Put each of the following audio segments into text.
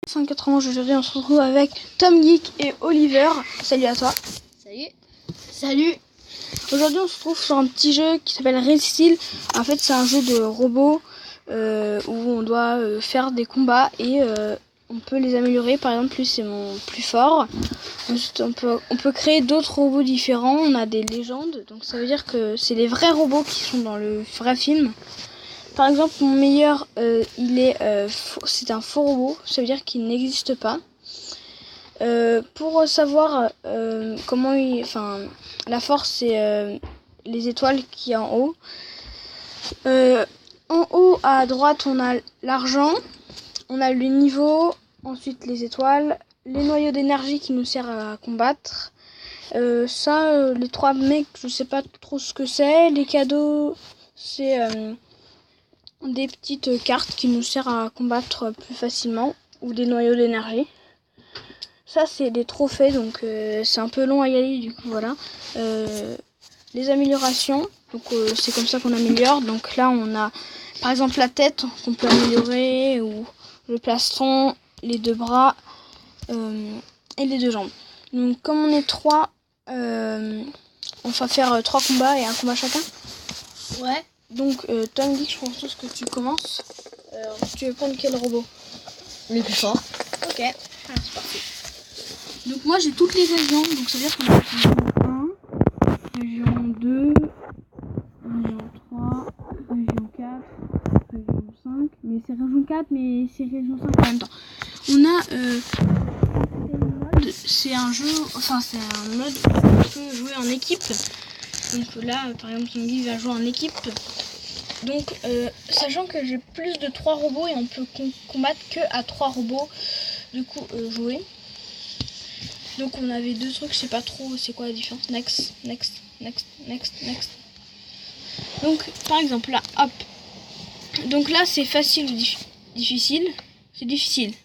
591, aujourd'hui on se retrouve avec Tom Geek et Oliver. Salut à toi. Salut. Salut. Aujourd'hui on se retrouve sur un petit jeu qui s'appelle Red Steel. En fait c'est un jeu de robots où on doit faire des combats et on peut les améliorer. Par exemple lui c'est mon plus fort. Ensuite on peut créer d'autres robots différents. On a des légendes, donc ça veut dire que c'est les vrais robots qui sont dans le vrai film. Par exemple, mon meilleur, c'est un faux robot, ça veut dire qu'il n'existe pas. Pour savoir la force, c'est les étoiles qu'il y a en haut. En haut, à droite, on a l'argent, on a le niveau, ensuite les étoiles, les noyaux d'énergie qui nous servent à combattre. Les trois mecs, je sais pas trop ce que c'est. Les cadeaux, c'est des petites cartes qui nous servent à combattre plus facilement, ou des noyaux d'énergie. Ça c'est des trophées, donc c'est un peu long à y aller, du coup voilà. Les améliorations, donc c'est comme ça qu'on améliore. Donc là on a par exemple la tête qu'on peut améliorer, ou le plastron, les deux bras et les deux jambes. Donc comme on est trois, on va faire 3 combats et un combat chacun. Ouais. Donc, Tom Geek, je pense que tu commences. Tu veux prendre quel robot? Le plus fort. Ok, alors c'est parti. Donc, moi j'ai toutes les régions. Donc, ça veut dire qu'on a région 1, région 2, région 3, région 4, région 5. Mais c'est région 4, mais c'est région 5 en même temps. On a mode. C'est un jeu, c'est un mode où on peut jouer en équipe. Donc là, par exemple, Tom Geek va jouer en équipe. Donc, sachant que j'ai plus de 3 robots et on peut combattre que à 3 robots, du coup, jouer. Donc, on avait 2 trucs, je sais pas trop c'est quoi la différence. Next. Donc, par exemple, là, hop. Donc là, c'est facile ou difficile. C'est difficile.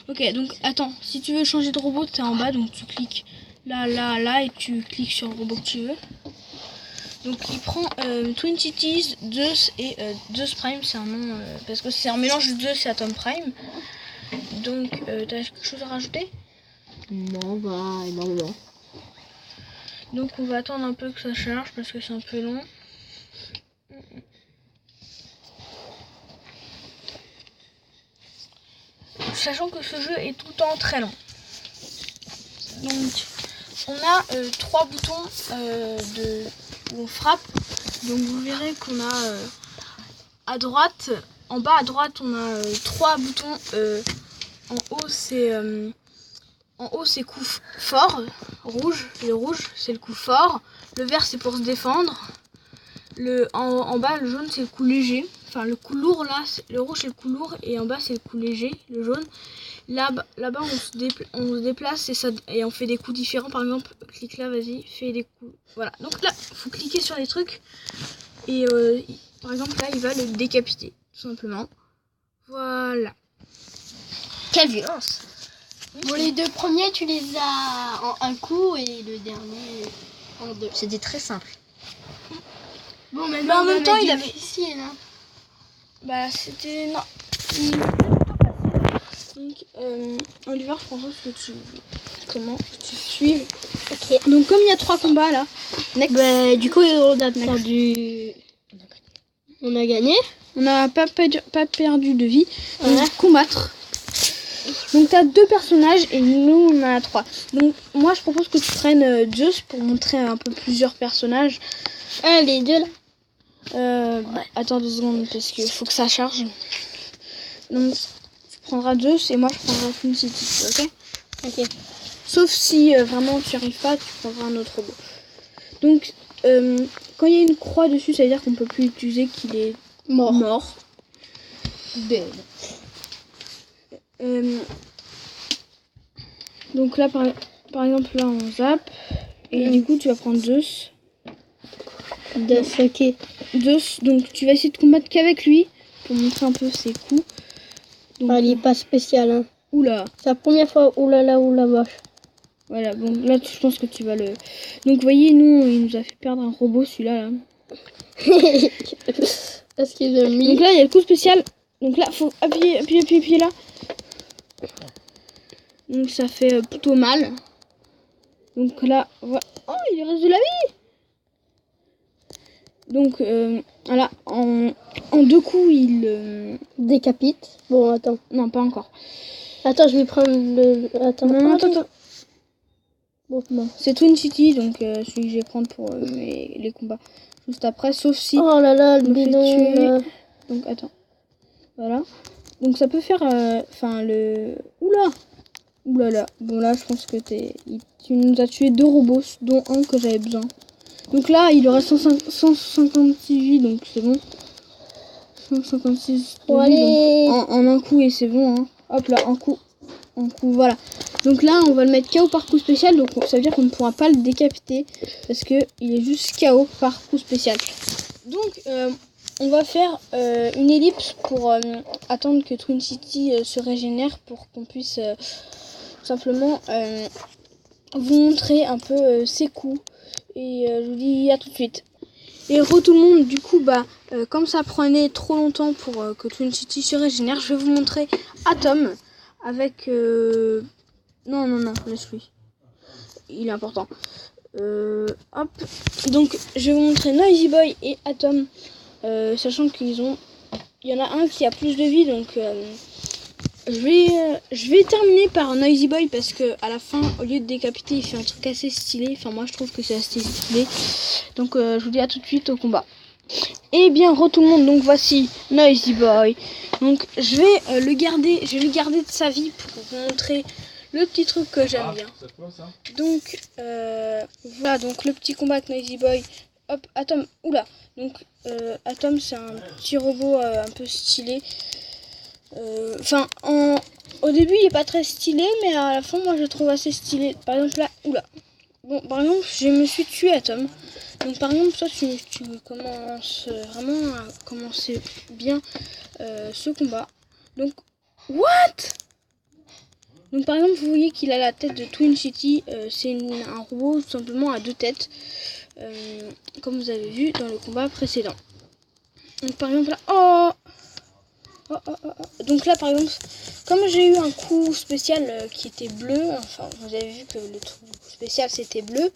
Ok, donc, attends, si tu veux changer de robot, t'es en bas, donc tu cliques là, et tu cliques sur le robot que tu veux. Donc il prend Twin Cities, Zeus et Zeus Prime, c'est un nom parce que c'est un mélange de Zeus et Atom Prime. Donc t'as quelque chose à rajouter? Non, bah énormément. Donc on va attendre un peu que ça charge parce que c'est un peu long. Sachant que ce jeu est tout le temps très long. Donc on a 3 boutons où on frappe. Donc vous verrez qu'on a à droite, en bas à droite, on a 3 boutons. En haut c'est coup fort, rouge. Le rouge c'est le coup fort. Le vert c'est pour se défendre. En bas le jaune c'est le coup léger. Enfin le coup lourd là, le rouge c'est le coup lourd et en bas c'est le coup léger, le jaune. Là-bas on se déplace et on fait des coups différents. Par exemple, clique là, vas-y, fais des coups. Voilà. Donc là, faut cliquer sur les trucs et par exemple là, il va le décapiter, tout simplement. Voilà. Quelle violence. Bon, les 2 premiers, tu les as en un coup et le dernier en 2. C'était très simple. Bon, mais en même temps, il avait difficile, hein. Bah, c'était non. Donc, Oliver, je propose que tu suives. Ok. Donc, comme il y a 3 combats là, Bah, du coup, on a perdu. On a gagné. On n'a pas perdu de vie. On Ouais. va combattre. Donc, tu as 2 personnages et nous, on en a 3. Donc, moi, je propose que tu prennes Zeus pour montrer un peu plusieurs personnages. Ah, les 2 là. Attends 2 secondes parce qu'il faut que ça charge. Donc, tu prendras Zeus et moi, je prendrai Twin City, ok? Ok. Sauf si vraiment tu n'y arrives pas, tu prendras un autre robot. Donc, quand il y a une croix dessus, ça veut dire qu'on peut plus l'utiliser, qu'il est mort. Dead. Donc là, par exemple, là, on zappe. Et du coup, tu vas prendre Zeus. Ok. Zeus, donc tu vas essayer de combattre qu'avec lui, pour montrer un peu ses coups. Donc, il est pas spécial, hein. Oula. C'est la première fois. Oulala, oula vache. Voilà, bon, là, je pense que tu vas le... Donc, vous voyez, nous, il nous a fait perdre un robot, celui-là, là. Parce qu'ils ont mis. Donc là, il y a le coup spécial. Donc là, faut appuyer là. Donc ça fait plutôt mal. Donc là, voilà. Oh, il reste de la vie. Donc voilà, en 2 coups, il décapite. Bon, attends. Non, pas encore. Attends, je vais prendre le... Attends. Non, attends. Bon, non. C'est Twin City, donc celui que je vais prendre pour les combats juste après, sauf si... Oh là là, le me fait bidon. tuer. Donc attends. Voilà. Donc ça peut faire... Enfin, le... Oula là. Bon là, je pense que tu nous as tué 2 robots, dont un que j'avais besoin. Donc là, il aurait 156 vies, donc c'est bon. 156 Bon, vies, allez. donc en un coup, et c'est bon. Hein. Hop là, un coup, voilà. Donc là, on va le mettre KO par coup spécial, donc ça veut dire qu'on ne pourra pas le décapiter, parce que il est juste KO par coup spécial. Donc, on va faire une ellipse pour attendre que Twin City se régénère, pour qu'on puisse simplement vous montrer un peu ses coups. Et je vous dis à tout de suite. Et tout le monde, du coup, comme ça prenait trop longtemps pour que Twin City se régénère, je vais vous montrer Atom avec... Non, laisse-lui. Il est important. Hop. Donc, je vais vous montrer Noisy Boy et Atom, sachant qu'ils ont... Il y en a un qui a plus de vie, donc... Je vais terminer par Noisy Boy parce que à la fin, au lieu de décapiter, il fait un truc assez stylé. Enfin, moi je trouve que c'est assez stylé. Donc je vous dis à tout de suite au combat. Et bien, tout le monde, donc voici Noisy Boy. Donc je vais le garder de sa vie pour vous montrer le petit truc que j'aime bien. Donc voilà, donc le petit combat avec Noisy Boy. Hop, Atom, oula. Donc Atom, c'est un petit robot un peu stylé. Enfin, au début il est pas très stylé, mais à la fin moi je le trouve assez stylé. Par exemple là, oula. Bon, par exemple, je me suis tué Atom. Donc par exemple, toi tu commences vraiment à commencer bien ce combat. Donc, what? Donc par exemple, vous voyez qu'il a la tête de Twin City. C'est un robot tout simplement à 2 têtes. Comme vous avez vu dans le combat précédent. Donc par exemple là, donc là par exemple, comme j'ai eu un coup spécial qui était bleu, enfin vous avez vu que le truc spécial c'était bleu,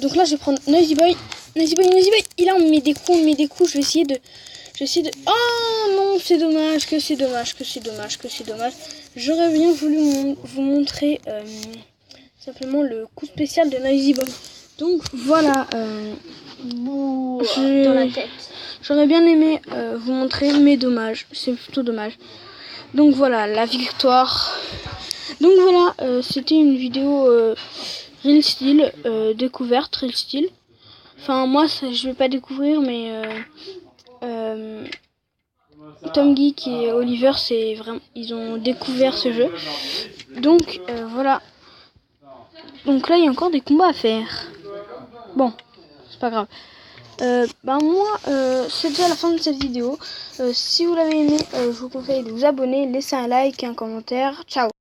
donc là je vais prendre Noisy Boy, il a on met des coups, je vais essayer de, oh non, c'est dommage, j'aurais bien voulu vous montrer simplement le coup spécial de Noisy Boy. Donc voilà, dans la tête. J'aurais bien aimé vous montrer, mais dommage, c'est plutôt dommage. Donc voilà, la victoire. Donc voilà, c'était une vidéo Real Steel, découverte Real Steel. Enfin moi, je vais pas découvrir, mais Tom Geek et Oliver, c'est vraiment, ils ont découvert ce jeu. Donc voilà. Donc là, il y a encore des combats à faire. Bon, c'est pas grave. Moi, c'est déjà la fin de cette vidéo. Si vous l'avez aimé, je vous conseille de vous abonner, laisser un like et un commentaire. Ciao!